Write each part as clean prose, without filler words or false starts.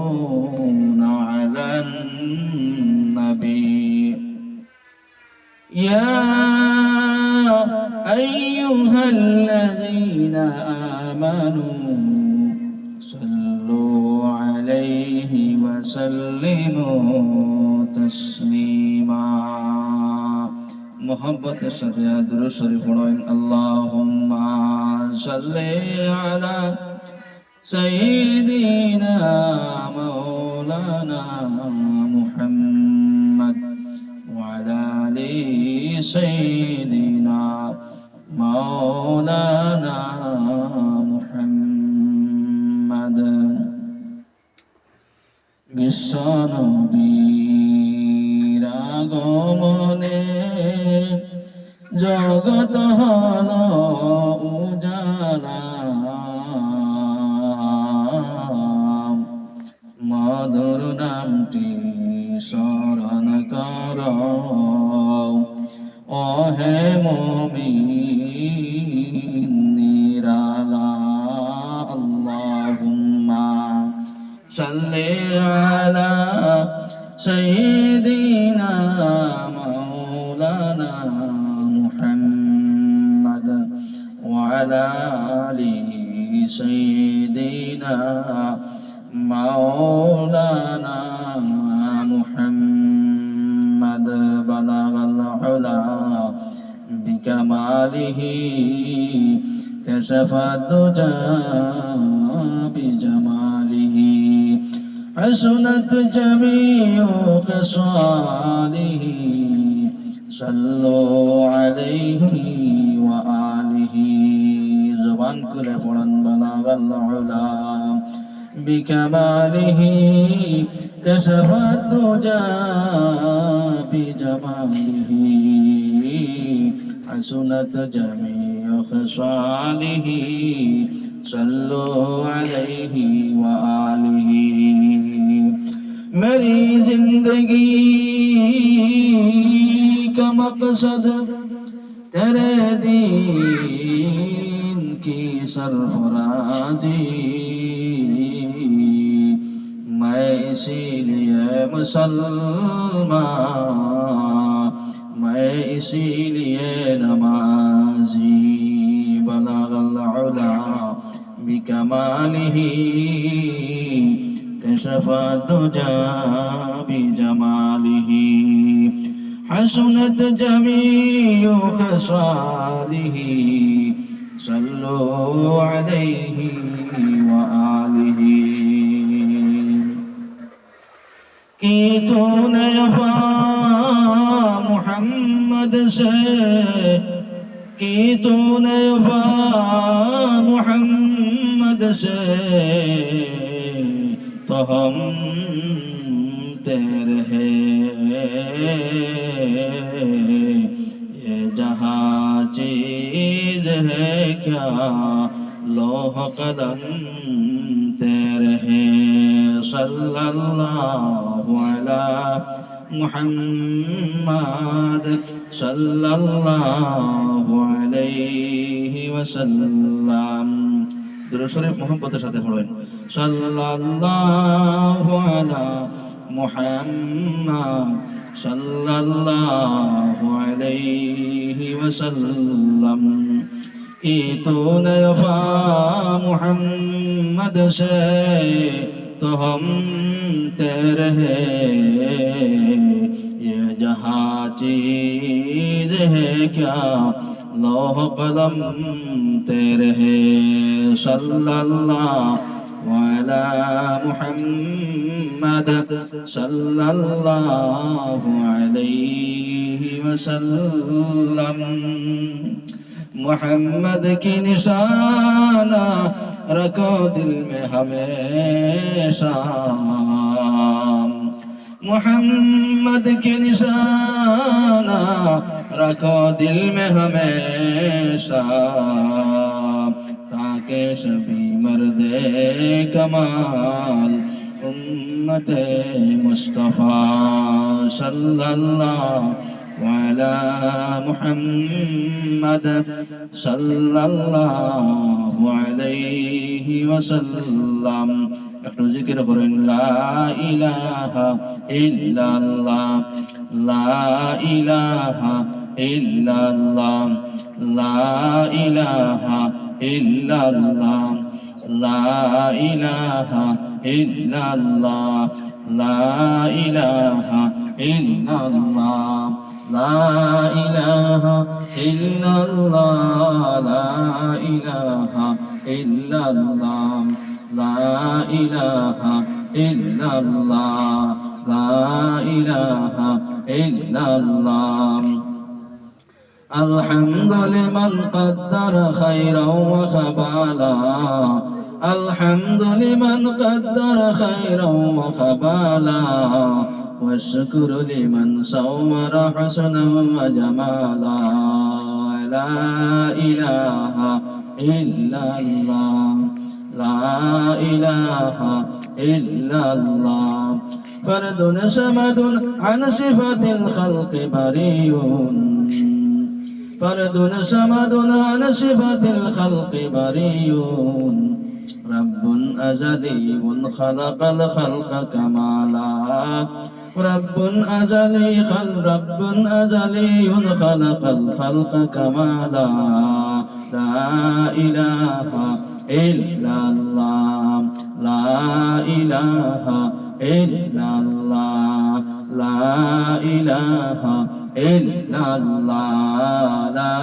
يصلون على النبي يا أيها الذين آمنوا صلوا عليه وسلموا تسليما محبت الشديد درود شريف পড়েন اللهم صل على سيدنا مولانا محمد وعلى آل سيدنا مولانا محمد বিশ্বনবীর আগমনে জগৎ হলো উজালা মধুর নামটি স্মরণ কর ওহে মুমিন নিরালা আল্লাহুম্মা সাল্লি আলা সাইয়্যিদিনা মাওলানা মুহাম্মদ ওয়া আলা আলি সাইয়্যিদিনা مولانا محمد بلغ العلا بكماله كشف الدجى بجماله حسنت جميع خصاله صلوا عليه وآله زبان كل فرن بلغ العلا بكماله كشف الدجى بجماله حسنت جميع خصاله صلوا عليه وآله मेरी जिंदगी का मकसद तेरे दीन की सरफराजी मैं इसीलिए मुसलमान मैं इसीलिए नमाजी बलगल उला बिकमालिही कशफ दुजा बिजमालिही हसनत जमीउ खसालिही सल्लु अलैहि व आलिही की तूने वफा मुहम्मद से की तूने वफा मुहम्मद से तो हम तेरे हैं ये जहाँ चीज है क्या लोह कदम तेरे हैं सल्लल्लाहु अला मुहम्मद सल्लल्लाहु अलैहि वसल्लम दुरूद शरीफ मोहब्बतेर साथे पढ़ेন सल्लल्लाहु अला मुहम्मद सल्लल्लाहु अलैहि वसल्लम की तूने वफा मुहम्मद से तो हम तेरे हैं ये जहाँ चीज है क्या लोह कलम तेरे हैं सल्लल्लाहु अला मुहम्मद सल्लल्लाहु अलैहि वसल्लम मोहम्मद की निशाना रखो दिल में हमेशा मोहम्मद की निशाना रखो दिल में हमेशा ताकि सभी मर्दे कमाल उम्मते मुस्तफा सल्लल्लाहु وعلى محمد صلى الله عليه وسلم একটু জিকির করেন লা ইলাহা ইল্লাল্লাহ লা ইলাহা ইল্লাল্লাহ লা ইলাহা ইল্লাল্লাহ লা ইলাহা ইল্লাল্লাহ লা ইলাহা ইল্লাল্লাহ লা ইলাহা ইল্লাল্লাহ লা ইলাহা ইল্লাল্লাহ লা ইলাহা ইল্লাল্লাহ লা ইলাহা ইল্লাল্লাহ الحمد لمن قدر خيرا وخبالا الحمد لمن قدر خيرا وخبالا والشكر لمن صور حسنا وجمالا لا إله إلا الله لا إله إلا الله فرد صمد عن صفة الخلق بريء فرد صمد عن صفة الخلق بريء رب أزلي خلق الخلق كمالا رب أزلي رب أزلي خلق الخلق كمالا لا إله إلا الله لا إله إلا الله لا إله إلا الله لا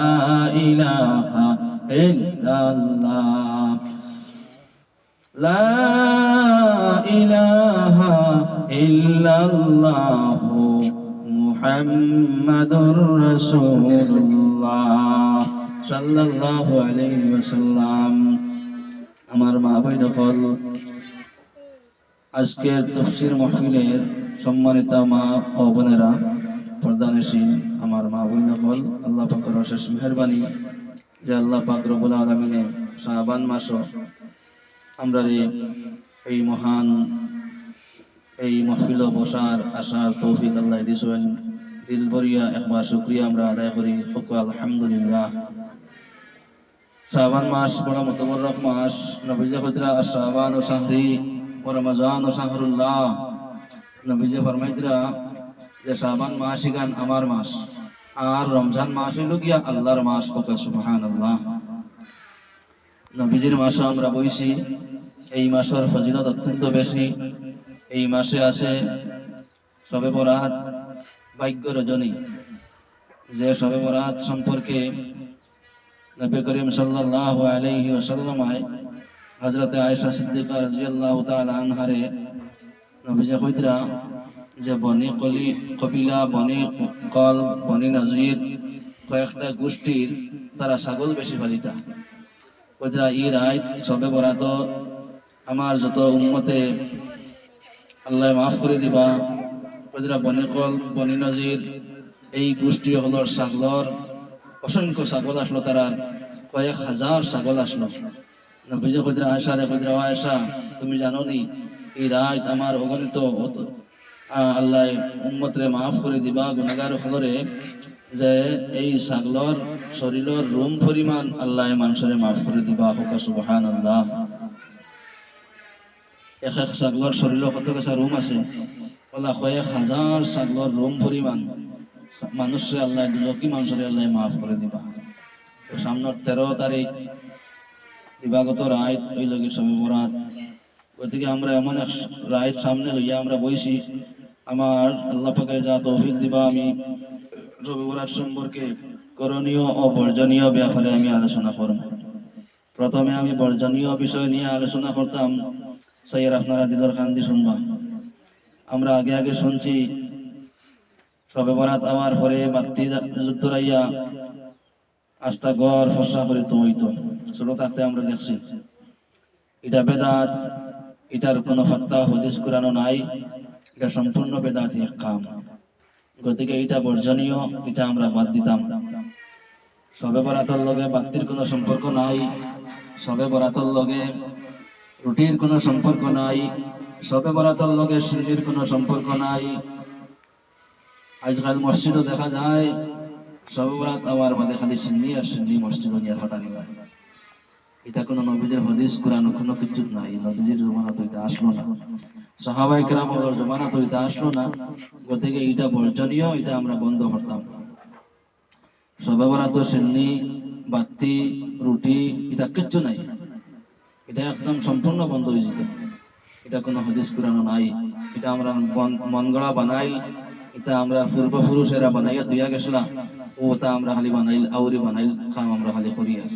إله إلا الله لا إله إلا الله محمد رسول الله صلى الله عليه وسلم আমার মা বোন সকল আজকের তাফসীর মাহফিলের সম্মানিত মা ও বোনেরা প্রধানশীল আমার মা বোন সকল আল্লাহ পাকের অশেষ মেহেরবানি যে আল্লাহ পাক রব্বুল আলামিনে শাবান মাস আমরা এই মহান এই মাহফিল বসার আসার তৌফিক আল্লাহ দিয়েছেন দিল ভরিয়া একবার শুকরিয়া আমরা আদায় করি আলহামদুলিল্লাহ শাবান মাস বড় মুতাবারক মাস নবীজি কইতরা শাবান ও শাহরি ও রমজান ও শাহরুল্লাহ নবীজি ফরমাইতরা যে শাবান মাস গান আমার মাস আর রমজান মাস হইল গিয়া আল্লাহর মাস সুবহানাল্লাহ নবীজির মাসে আমরা বইছি এই মাসের ফজিলত অত্যন্ত বেশি এই মাসে আছে শবে বরাত ভাগ্য রজনী যে শবে বরাত সম্পর্কে নবী করিম সাল্লাল্লাহু আলাইহি ওয়াসাল্লাম হযরত আয়েশা সিদ্দিকা রাদিয়াল্লাহু তাআলা আনহারে নবীজি কইতরা যে বনি কবিলা বনি কল বনি নজির কয়েকটা গোষ্ঠীর তারা ছাগল বেশি পালিতা কইতরা এই রাত শবে বরাত আমার যত উম্মতে আল্লাহ মাফ করে দিবা কইতরা বনি কল বনি নজির এই গোষ্ঠী হলর ছাগলর অসংখ্য ছাগল আসলো তারা কয়েক হাজার ছাগল আসলো নবীজি কইতরা আয়েশা রে কইতরা আয়েশা তুমি জানো নি এই রাত আমার অগণিত আল্লাহ উম্মতরে মাফ করে দিবা গুনাহগার হলরে যে এই ছাগলর শরীরের রুম পরিমাণ আল্লাহ মানুষরে মাফ করে দিবা সুবহানাল্লাহ এক এক ছাগলর শরীরে কত কিছু রুম আছে বলা কয়েক হাজার ছাগলর রুম পরিমাণ মানুষরে আল্লাহ দিল কি মানুষরে আল্লাহ মাফ করে দিবা তো সামনের 13 তারিখ দিবাগত রাত ওই লগে শবে বরাত গতিকে আমরা এমন এক রাত সামনে লইয়া আমরা বইছি আমার আল্লাহ পাকে যা তৌফিক দিবা আমি শবে বরাত সম্পর্কে করণীয় ও বর্জনীয় ব্যাপারে আমি আলোচনা করব প্রথমে আমি বর্জনীয় বিষয় নিয়ে আলোচনা করতাম সাইয়ের আপনারা দিলর খান্দি শুনবা আমরা আগে আগে শুনছি শবে বরাত আওয়ার পরে বাতি জ্বলাইয়া আস্তা ঘর ফসা করে তো হইতো ছোট থাকতে আমরা দেখছি এটা বেদাত এটার কোনো ফাত্তা হাদিস কোরআন নাই এটা সম্পূর্ণ বেদাতি কাম গতিকে এটা বর্জনীয় এটা আমরা বাদ দিতাম শবে বরাতের লগে বাতির কোনো সম্পর্ক নাই শবে বরাতের লগে রুটির কোনো সম্পর্ক নাই শবে বরাতের লগে শিরকির কোনো সম্পর্ক নাই আজকাল মসজিদও দেখা যায় সবে বরাত আওয়ার বাদে খালি সিন্নি আর সিন্নি মসজিদ নিয়ে হাঁটানি হয়। এটা কোনো নবীদের হদিস কোরআন কোনো কিছু নাই, নবীজির জমানা তো এটা আসলো না, সাহাবায়ে কেরামের জমানা তো এটা আসলো না। গতিকে এটা বর্জনীয়, এটা আমরা বন্ধ করতাম। সবে বরাত সিন্নি বাতি রুটি এটা কিচ্ছু নাই, এটা একদম সম্পূর্ণ বন্ধ হয়ে যেত। এটা কোনো হাদিস কোরআনও নাই, এটা আমরা মন গড়া বানাই, এটা আমরা পূর্বপুরুষেরা বানাইয়া তুইয়া গেছিলাম, ওটা আমরা খালি বানাইল আউরি বানাইল খাম আমরা খালি করি আর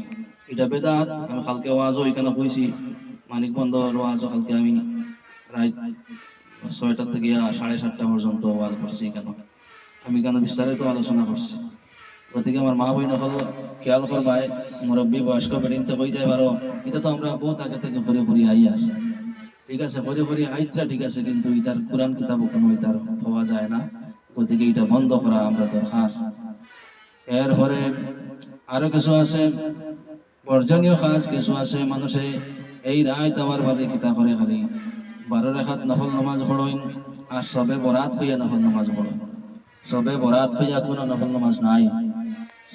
এটা বেদাত। আমি কালকে ওয়াজও এখানে কইছি, মানিক বন্দর ওয়াজও কালকে আমি রাত 6টা থেকে 7:30 পর্যন্ত ওয়াজ করছি। কেন আমি কেন বিস্তারিত আলোচনা করছি। গতিকে আমার মা বই নকল খেয়াল করবাই, মুরব্বী বয়স্ক বেরিনতে কইতে পারো, এটা তো আমরা বহুত আগে থেকে করে করি আই আর ঠিক আছে, করে করি আইতরা ঠিক আছে, কিন্তু ইতার কোরআন কিতাব কোনো ইতার পাওয়া যায় না। গতিকে এটা বন্ধ করা আমরা দরকার। এরপরে আরো কিছু আছে বর্জনীয় কাজ, কিছু আছে মানুষে এই রাত আমার বাদে কিতা করে খালি 12 রাকাত নফল নামাজ পড়েন আর সবে বরাত হইয়া নফল নামাজ পড়েন। সবে বরাত হইয়া কোনো নফল নামাজ নাই,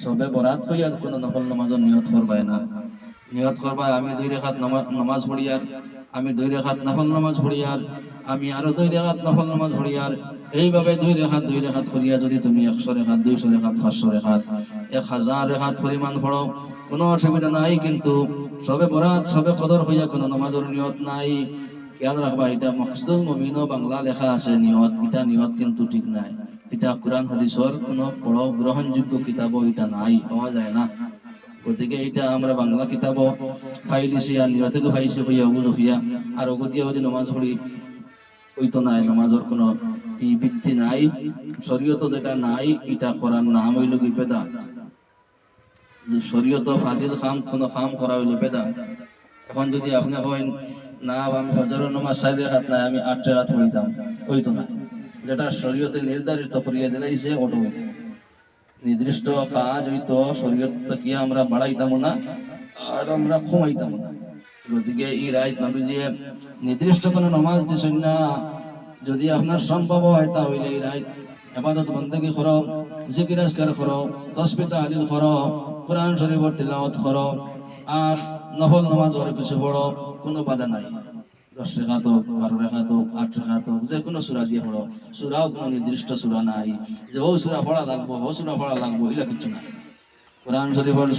সবে বরাত হইয়া কোনো নফল নামাজের নিয়ত করবাই না। নিয়ত করবাই আমি 2 রাকাত নামাজ পড়ি আর আমি 2 রাকাত নফল নামাজ পড়ি আর আমি আরো 2 রাকাত নফল নামাজ পড়ি আর এইভাবে 2 রাকাত করিয়া যদি তুমি 100 রাকাত 200 রাকাত 500 রাকাত 1000 রাকাত পরিমাণ পড়ো কোনো অসুবিধা নাই। কিন্তু সবে বরাত সবে কদর হইয়া কোনো নামাজের নিয়ত নাই। খেয়াল রাখবা, এটা মকসুদুল মুমিন বাংলা লেখা আছে নিয়ত, এটা নিয়ত কিন্তু ঠিক নাই। এটা কোরআন হাদিসের কোনো বড় গ্রহণযোগ্য কিতাবও এটা নাই, পাওয়া যায় না। গতিকে এটা আমরা বাংলা কিতাবও পাইলিছি আর নিয়তে পাইছি হইয়া ওগুলো আর ওগো দিয়ে যদি নামাজ পড়ি ওই তো নাই, নামাজের কোনো ভিত্তি নাই, শরীয়ত যেটা নাই এটা করার নাম হইল কি বেদাত। শরীয়ত ফাজিল খাম কোনো খাম করা হইল বেদাত। এখন যদি আপনি কইন না আমি ফজরের নামাজ 4 রাকাত নাই আমি 8 রাকাত পড়িতাম, ওই তো না। যেটা শরীয়তে নির্ধারিত করিয়া দিলাইছে ওটা নির্দিষ্ট কাজ হইতো, শরীয়ত কি আমরা বাড়াইতাম না আর আমরা কমাইতাম না। গতিকে এই রাত নবীজি নির্দিষ্ট কোনো নামাজ দিছেন না। যদি আপনার সম্ভব হয় তাহলে এই রাত ইবাদত বন্দেগী করো, জিকির আজকার করো, তাসবিহ তাহলিল করো, কোরআন শরীফের তিলাওয়াত করো আর নফল নামাজ আর কিছু পড়ো, কোনো বাধা নাই। 10 রাকাত হোক 12 রাকাত হোক 8 রাকাত হোক যে কোনো সূরা দিয়ে পড়ো। সূরাও কোনো নির্দিষ্ট সূরা নাই যে ও সূরা পড়া লাগবো ও সূরা পড়া লাগবো, এটা কিছু না। কোরআন শরীফের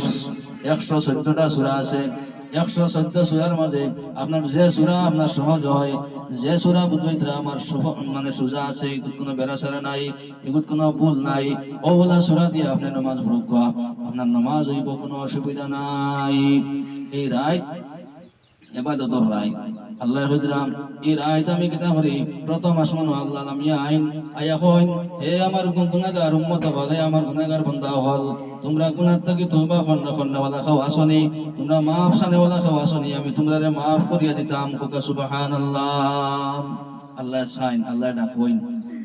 114টা সূরা আছে, 114 সূরার মাঝে আপনার যে সূরা আপনার সহজ হয়, যে সূরা বুঝবাইতে আমার মানে সোজা আছে, এগুলো কোনো বেরাসারা নাই, এগুলো কোনো ভুল নাই, ওগুলা সূরা দিয়ে আপনি নামাজ পড়বা, আপনার নামাজ হইব, কোনো অসুবিধা নাই। এই রাত ইবাদতের রাত। আল্লাহ হুজরাম এই রাত আমি কিতা করি, প্রথম আসমান আল্লাহ লামিয়া আইন আয়া কইন, হে আমার গুনাহগার উম্মত হল, হে আমার গুনাহগার বান্দা হল, তোমরা গুনাহ থেকে তওবা করনেওয়ালা খাও আসনি, তোমরা মাফ চানেওয়ালা খাও আসনি, আমি তোমরারে মাফ করিয়া দিতাম। কোকা সুবহানাল্লাহ। আল্লাহ সাইন আল্লাহ ডাক কইন,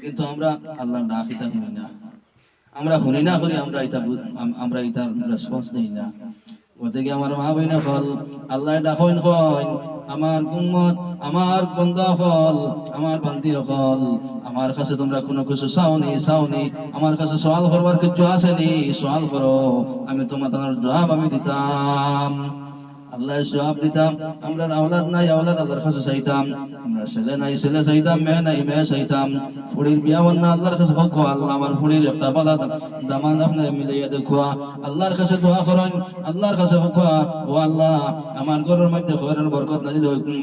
কিন্তু আমরা আল্লাহ ডাকিতা শুনি না, আমরা শুনি না করি, আমরা এটার রেসপন্স দেই না। গতিকে আমার মা বইনা ফল আল্লাহ ডাকইন কইন, আমার উম্মত আমার বান্দা হল আমার বান্দি হল, আমার কাছে তোমরা কোনো কিছু চাওনি, আমার কাছে সওয়াল করবার কিছু আসেনি, সওয়াল করো আমি তোমাদের জবাব আমি দিতাম। আল্লাহ জবাব দিতাম। আমরা আওলাদ নাই, আওলাদ আল্লাহর কাছে চাইতাম, আমরা ছেলে নাই, ছেলে চাইতাম, মেয়ে নাই, মেয়ে চাইতাম, ফুড়ির বিয়া বন্যা আল্লাহর কাছে হোক, আল্লাহ আমার ফুড়ির একটা বালা দামান আপনি মিলাইয়া দেখুয়া, আল্লাহর কাছে দোয়া করেন, আল্লাহর কাছে হোক, ও আল্লাহ আমার ঘরের মধ্যে খয়রের বরকত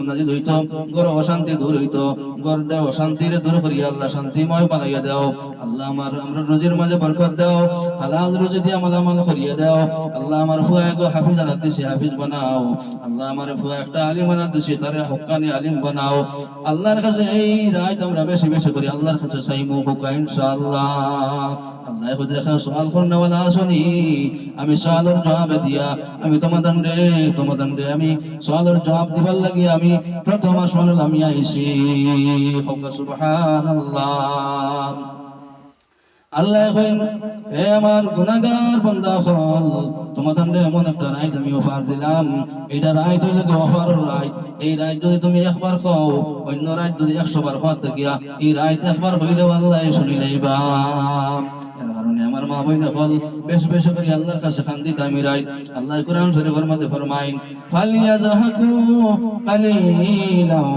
নাজিল হইতো, ঘর অশান্তি দূর হইতো, ঘরটা অশান্তিরে দূর করিয়া আল্লাহ শান্তিময় বানাইয়া দাও। আল্লাহ আমরা রুজির মাঝে বরকত দাও, হালাল রুজি দিয়ে আমাল করিয়া দাও। আল্লাহ আমার ফুয়া গো হাফিজ আনাত দিছে, হাফিজ বানাও। আল্লাহ আমার ফুয়া একটা আলিম আনাত দিছে, তারে হক্কানি আলিম বানাও। আল্লাহর কাছে এই রাত আমরা বেশি বেশি করি আল্লাহর কাছে চাইমু হুকা ইনশাআল্লাহ। আল্লাহ খুদ রেখা সওয়াল করনেওয়ালা আসনি, আমি সওয়ালের জবাব দিয়া আমি তোমাদের আমি সওয়ালের জবাব দিবার লাগি আমি প্রথম আসমান আমি আইছি। হুকা সুবহানাল্লাহ। আল্লাহ কইন, হে আমার গুনাহগার বান্দা হল, তোমাদের এমন একটা রাইত আমি অফার দিলাম, এইটা রাইত হইলে অফারের রাইত। এই রাইত যদি তুমি একবার খাও, অন্য রাইত যদি 100 বার খাওয়া থাকিয়া, এই রাইত একবার হইলেও আল্লাহ শুনিলেইবা। এর কারণে আমার মা বইন হল, বেশি বেশি করে আল্লাহর কাছে খান্দিত আমি রাইত। আল্লাহ কুরআন শরীফের মধ্যে ফরমাইন, ফালিয়াযহাকু কালিলাও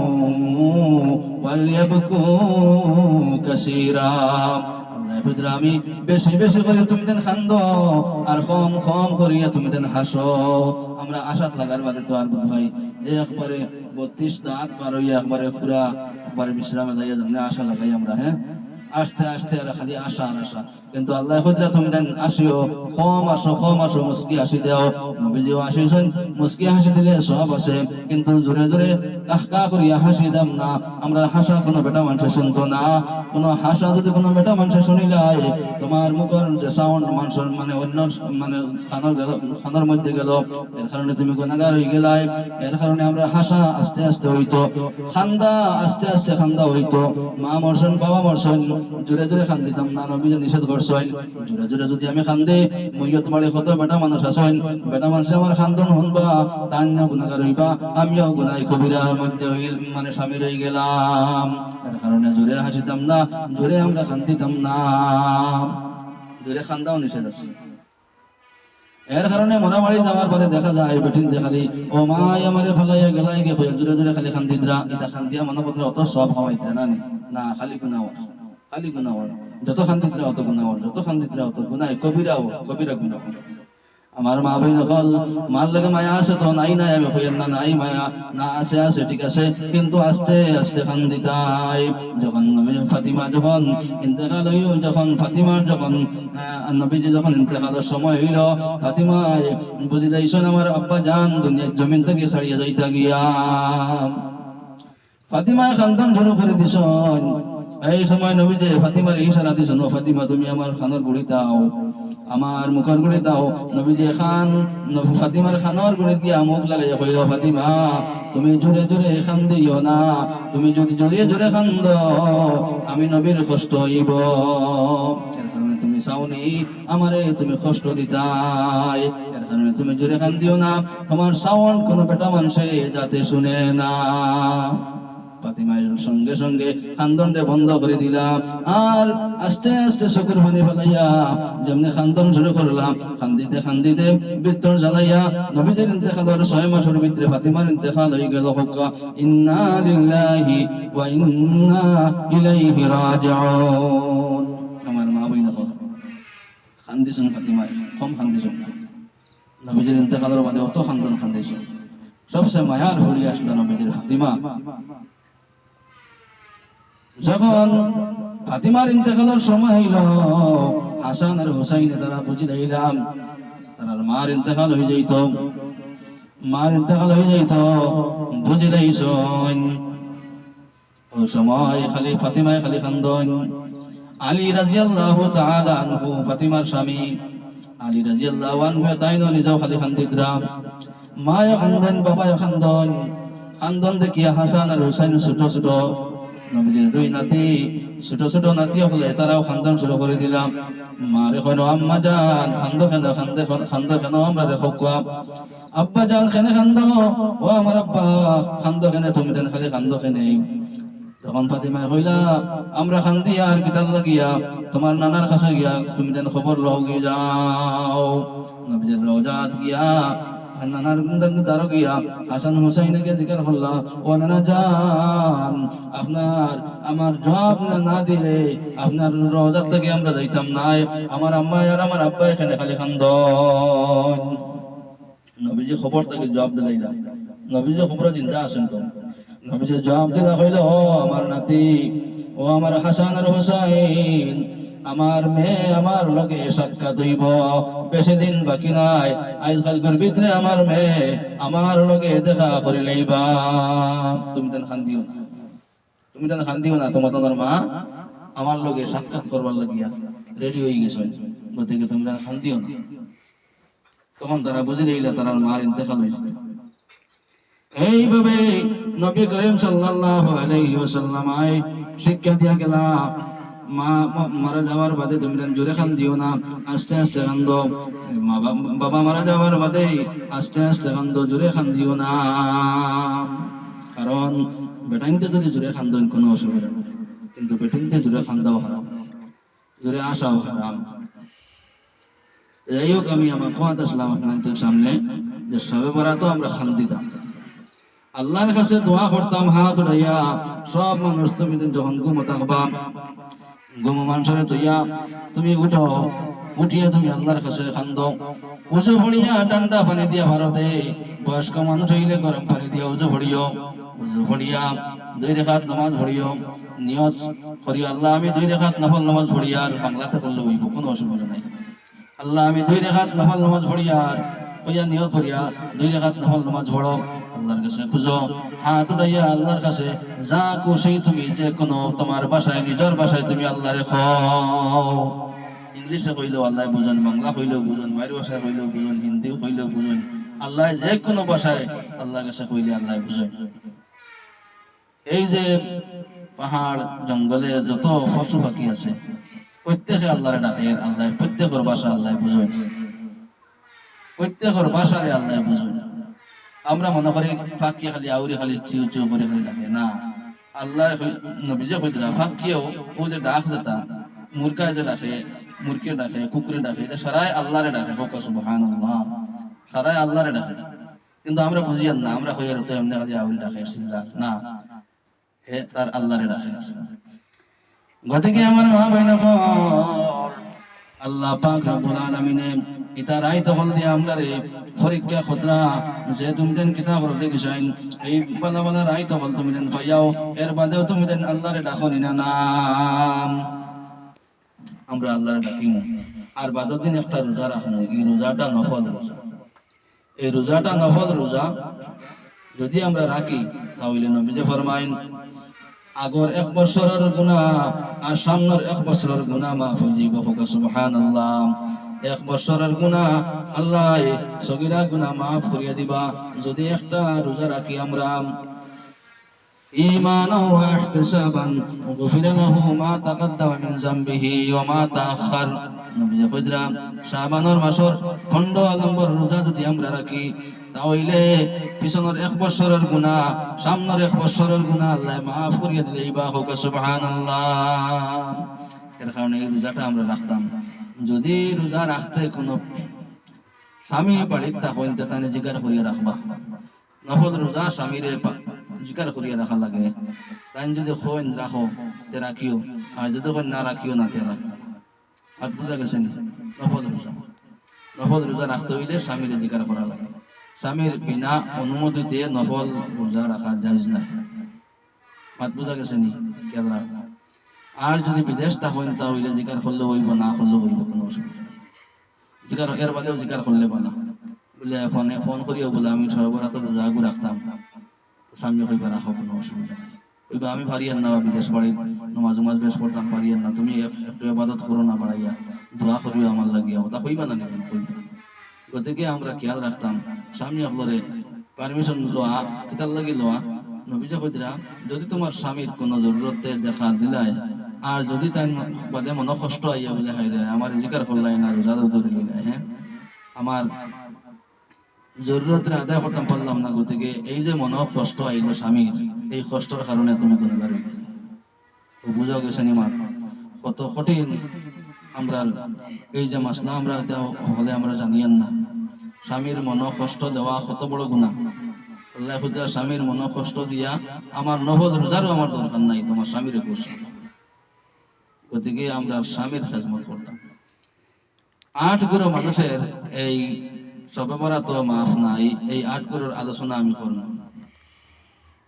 ওয়ালিয়াবকু কাসীরা। আমি বেশি বেশি করে তুমি দেন খান্দ, আর কম কম করিয়া তুমি দেন হাসো। আমরা আশাত লাগার বাদে তো আর বোধ ভাই একবারে 32 দাঁত পার হইয়া একবারে পুরা একবারে বিশ্রামে যাইয়া যেমনি আশা লাগাই আমরা, হ্যাঁ, আস্তে আস্তে আর খালি আশা আর আশা। কিন্তু আল্লাহ কইরা তুমি দেন আসিও, কম আসো মুস্কি হাসি দেও। নবীজিও আসিছেন, মুস্কি হাসি দিলে সব আছে, কিন্তু জোরে জোরে কাহকা করিয়া হাসি দাম না। আমরা হাসা কোনো বেটা মানুষে শুনতো না। কোনো হাসা যদি কোনো বেটা মানুষে শুনিলাই, তোমার মুখের যে সাউন্ড মানুষের মানে অন্য মানে খানোর মধ্যে গেল, এর কারণে তুমি গুনাহগার হয়ে গেলাই। এর কারণে আমরা হাসা আস্তে আস্তে হইতো, খান্দা আস্তে আস্তে খান্দা হইতো। মা মরছেন, বাবা মরছেন, জোরে জোরে খান দিতাম না, নবী নিষেধ করছেন। জোরে জোরে যদি আমি খান্দে, মইয়ত বাড়ি কত বেটা মানুষ আছেন, বেটা মানুষ আমার খান্দন শুনবা, তান্না গুনাহগার হইবা, আমিও গুনাহ কবিরার মধ্যে মানে স্বামী রয়ে গেলাম। এর কারণে জোরে হাসিতাম না, জোরে আমরা খান্দিতাম না, জোরে খান্দাও নিষেধ আছে। এর কারণে মরামারি যাওয়ার পরে দেখা যায় বেটিন দেখালি, ও মাই আমারে ফালাইয়া গেলাই গে হয়ে জোরে জোরে খালি খান্দিদ্রা। এটা খান্দিয়া মানবতরা অত সব হওয়াইতে না না, খালি গুনাহ, খালি গুনাহ। যত খান্দিদ্রা অত গুনাহ, যত খান্দিদ্রা অত গুনাহ, কবিরাও কবিরা গুনাহ। আমার মা বই হল, মার লাগে মায়া আছে তো নাই নাই আমি কইেন না, নাই মায়া না, আছে আছে ঠিক আছে, কিন্তু আস্তে আস্তে খান্দিতাই। যখন ফাতিমা যখন ইন্তেকাল হইল, যখন ফাতিমার যখন নবীজি যখন ইন্তেকালের সময় হইল, ফাতিমায় বুঝি যাইছেন আমার আব্বা জান দুনিয়ার জমিন থেকে ছাড়িয়ে যাইতা গিয়া। ফাতিমায় খানদান শুরু করে দিছেন। এই সময় নবীজি ফাতিমার ইশারা দিছেন, ও ফাতিমা তুমি আমার খানের গুড়ি দাও, আমার মুখের গুড়ি দাও। নবীজি খান ফাতিমার খানের গুড়ি দিয়া মুখ লাগাইয়া কইল, ফাতিমা তুমি জোরে জোরে খান দিও না, তুমি যদি জোরে জোরে খান্দ আমি নবীর কষ্ট হইব। এর কারণে তুমি চাওনি আমারে তুমি কষ্ট দিতাই, এর কারণে তুমি জোরে খান দিও না, তোমার সাউন্ড কোনো বেটা মানুষে যাতে শুনে না। ফাতিমার সঙ্গে সঙ্গে খান্দনটা বন্ধ করে দিলাম, আর আস্তে আস্তে চোখের পানি ফেলাইয়া যেমনি খান্দন শুরু করলাম, খান্দিতে খান্দিতে ভিতর জ্বালাইয়া নবীজির ইন্তেকালের 6 মাসের ভিতরে ফাতিমার ইন্তেকাল হয়ে গেল। ইন্না লিল্লাহি ওয়া ইন্না ইলাইহি রাজিউন। আমার মা বইনা খান্দিছেন ফাতিমায়, কম খান্দিছেন না। নবীজির ইন্তেকালের বাদে অত খান্দন খান্দিছেন। সবচেয়ে মায়ার হরি আসলো নবীজির ফাতিমা। যখন ফাতিমার ইন্তেকালের সময় হইল, হাসান আর হুসাইন তারা বুঝি দিলাম তার মার ইন্তেকাল হয়ে যাইত, মার ইন্তেকাল হয়ে যাইত, বুঝি দিয়েছেন। ওই সময় খালি ফাতিমায় খালি কান্দন। আলী রাদিয়াল্লাহু তাআলা আনহু ফাতিমার স্বামী, আলী রাদিয়াল্লাহু আনহু তাইনো নিজেও খালি কান্দিতরা, মায় কান্দন, বাবায় কান্দন। কান্দন দেখিয়া হাসান আর হুসাইন ছোট ছোট নবীজির 2 নাতি, ছোট ছোট নাতি হলে তারাও খান্দন শুরু করে দিলাম। মারে কইনো, আম্মা জান খান্দ কেন, খান্দ কেন আমরা রেখো কোয়া। আব্বা জান কেনে খান্দ, ও আমার আব্বা খান্দ কেনে, তুমি দেন খালি খান্দ কেনে। তখন ফাতিমা কইলা, আমরা খান্দি আর কিতাল লাগিয়া তোমার নানার কাছে গিয়া তুমি দেন খবর লও গিয়ে যাও। নবীজির রওজাত গিয়া নানার দ্বারা গিয়া হাসান হুসাইনকে জিজ্ঞাসা করলা, ও নানা জান আপনার আমার জবাব না দিলে আপনার রওজাত থেকে আমরা যাইতাম না, আমার আম্মা আর আমার আব্বা এখানে খালি কান্দন। নবীজি খবর তাকে জবাব দিলাই না, নবীজি খবর জিন্দা আছেন তো। নবীজি জবাব দিলা কইল, ও আমার নাতি, ও আমার হাসান আর হুসাইন, আমার মেয়ে আমার লগে সাক্ষাৎ হইব, বেশি দিন বাকি নাই। আজকালকার ভিতরে আমার মেয়ে আমার লগে দেখা করি লইবা। তুমি তেন খান দিও না, তুমি তেন খান দিও না, তোমার মা আমার লগে সাক্ষাৎ করবার লাগিয়া রেডি হয়ে গেছে, গতিকে তুমি তেন খান দিও না। তখন তারা বুঝে রইলা তার মার ইন্তেকাল হয়ে যেত। এইভাবে নবী করিম সাল্লাল্লাহু আলাইহি ওয়াসাল্লাম শিক্ষা দিয়া গেলা। মারা যাওয়ার বাদে তুমি জোরে খান দিও না, আস্তে আস্তে কান্দো। বাবা মারা যাওয়ার বাদে আস্তে আস্তে কান্দো, জোরে খান দিও না। কারণ বেটাইনতে যদি জোরে খান দেন কোনো অসুবিধা নেই, কিন্তু বেটিনতে জোরে খান দাও হারাম, জোরে আসাও হারাম। যাই হোক, আমি আমার খোয়াত আসলাম আপনাদের সামনে যে সবে বরাত আমরা খান দিতাম, আল্লাহর কাছে দোয়া করতাম হাত উঠাইয়া। সব মানুষ তুমি যখন ঘুমো থাকবা, ঘুমো মানুষের তুইয়া তুমি উঠো, উঠিয়া তুমি আল্লাহর কাছে খান্দো। উজু ভরিয়া ঠান্ডা পানি দিয়া ভারতে, বয়স্ক মানুষ হইলে গরম পানি দিয়া উজু ভরিও। উজু ভরিয়া 2 রাকাত নামাজ ভরিও, নিয়ত করিও আল্লাহ আমি 2 রাকাত নফল নামাজ ভরিয়া, আর বাংলাতে করলে হইব, কোনো অসুবিধা নাই। আল্লাহ আমি 2 রাকাত নফল নামাজ ভরিয়া কইয়া নিয়ত করিয়া 2 রাকাত নফল নামাজ পড়ো। আল্লাহর কাছে খুঁজো, হাত উঠাইয়া আল্লাহর কাছে যা খুশি তুমি, যে কোনো তোমার ভাষায়, নিজের ভাষায় তুমি আল্লাহরে খাও। ইংলিশে কইলেও আল্লাহ বুঝুন, বাংলা কইলেও বুঝুন, বাইরের ভাষায় কইলেও বুঝুন, হিন্দিও কইলেও বুঝুন, আল্লাহ যে কোনো ভাষায় আল্লাহর কাছে কইলে আল্লাহ বুঝুন। এই যে পাহাড় জঙ্গলে যত পশু পাখি আছে, প্রত্যেকে আল্লাহরে ডাকে, আল্লাহ প্রত্যেকের ভাষা আল্লাহ বুঝুন, প্রত্যেকের ভাষারে আল্লাহ বুঝুন। আমরা মনে করি ফাঁকি খালি আউরি খালি চিউ চিউ করে খালি ডাকে না। আল্লাহ নবীজে কইরা ফাঁকিও ও যে ডাক যেতা, মুরগা যে ডাকে, মুরগি ডাকে, কুকুরে ডাকে, এটা সারাই আল্লাহরে ডাকে। সুবহানাল্লাহ, সারাই আল্লাহরে ডাকে। কিন্তু আমরা বুঝি না, আমরা কই আর তো এমনি খালি আউরি ডাকে সিঙ্গার না, হে তার আল্লাহরে ডাকে। গতিকে আমার মা বাইনা আল্লাহ পাক রব্বুল আলামিনে ইতা রাই তখন দিয়ে আমরা রে পরীক্ষা খতরা যে তুমি দেন কিতাব রতে গিসাইন, এই বালা বালা রাই তখন তুমি দেন পাইয়াও, এর বাদেও তুমি দেন আল্লাহরে ডাকনি না নাম। আমরা আল্লাহরে ডাকিম, আর বাদের দিন একটা রোজা রাখবো। এই রোজাটা নফল রোজা, এই রোজাটা নফল রোজা যদি আমরা রাখি, তাহলে নবীজি ফরমাইন আগর 1 বছরের গুনাহ আর সামনের 1 বছরের গুনাহ মাফ হয়ে যাবে। সুবহানাল্লাহ, 1 বছরের গুনাহ আল্লাহ সগীরা গুনাহ মাফ করিয়া দিবা যদি একটা রোজা রাখি আমরা। ঈমানাও ওয়া ইহতিসাবান গুফিরা লাহু মা তাকাদ্দামা মিন যামবিহি ওয়া মা তাআখার। নবীজি কইরা শাবানের মাসের 15 নম্বর রোজা যদি আমরা রাখি, তাহলে পিছনের 1 বছরের গুনাহ, সামনের 1 বছরের গুনাহ আল্লাহ মাফ করিয়া দিবা। হোক সুবহানাল্লাহ। এর কারণে এই রোজাটা আমরা রাখতাম। যদি রোজা রাখতে কোনো স্বামী বাড়িতে থাকেন, তাহলে জিগার করিয়া রাখবা। নফল রোজা স্বামীরে জিকার করিয়া রাখা লাগে। তাই যদি খোয়েন রাখো তে রাখিও, আর যদি খোয়েন না রাখিও না তে রাখো। আর বুঝা গেছে নি? নফল রোজা রাখতে হইলে স্বামীরে জিকার করা লাগে। স্বামীর বিনা অনুমতিতে নফল রোজা রাখা জায়েজ নাই। মাত বুঝা গেছে নি? খেয়াল রাখো। আর যদি বিদেশ থাকেন তাহলে জিকার করলে হইব, না করলে হইব, কোনো অসুবিধা নেই। জিকার এর বাদেও জিকার করলে বলা বলে ফোন করিও বলে আমি সর্বরাত রোজা আগু রাখতাম, স্বামী হইবা রাখো, কোনো অসুবিধা নেই। হইবা আমি পারিয়ান না, বিদেশ বাড়ি নমাজ বেশ পড়তাম, পারিয়ান না, তুমি একটু ইবাদত করো না বাড়াইয়া, দোয়া করিও আমার লাগিয়া, ওটা হইবা না নিবেন কইবা। গতিকে আমরা খেয়াল রাখতাম স্বামী আপনারে পারমিশন লওয়া, কিতার লাগি লওয়া। নবীজি কইরা যদি তোমার স্বামীর কোনো জরুরতে দেখা দিলাই, আর যদি তাই বাদে মনে কষ্ট আইয়া বুঝে হাই রে আমার জিকার করলাই না, রোজা ধরে নিলাই, হ্যাঁ আমার জরুরতের আদায় করতাম পারলাম না, গতিকে এই যে মনে কষ্ট আইলো স্বামীর, এই কষ্টের কারণে তুমি গুনাহগার হয়ে গেলে। বুঝা গেছে নি? মার কত কঠিন আমরা এই যে মাসলা আমরা হলে আমরা জানিয়েন না, স্বামীর মন কষ্ট দেওয়া কত বড় গুনাহ। আল্লাহ খুদা স্বামীর মন কষ্ট দিয়া আমার নফল রোজারও আমার দরকার নাই, তোমার স্বামীর কষ্ট। গতিকে আমরা স্বামীর খেজমত করতাম। 8 গুরু মানুষের এই সবে বরাত মাফ নাই, এই 8 গুরুর আলোচনা আমি করব।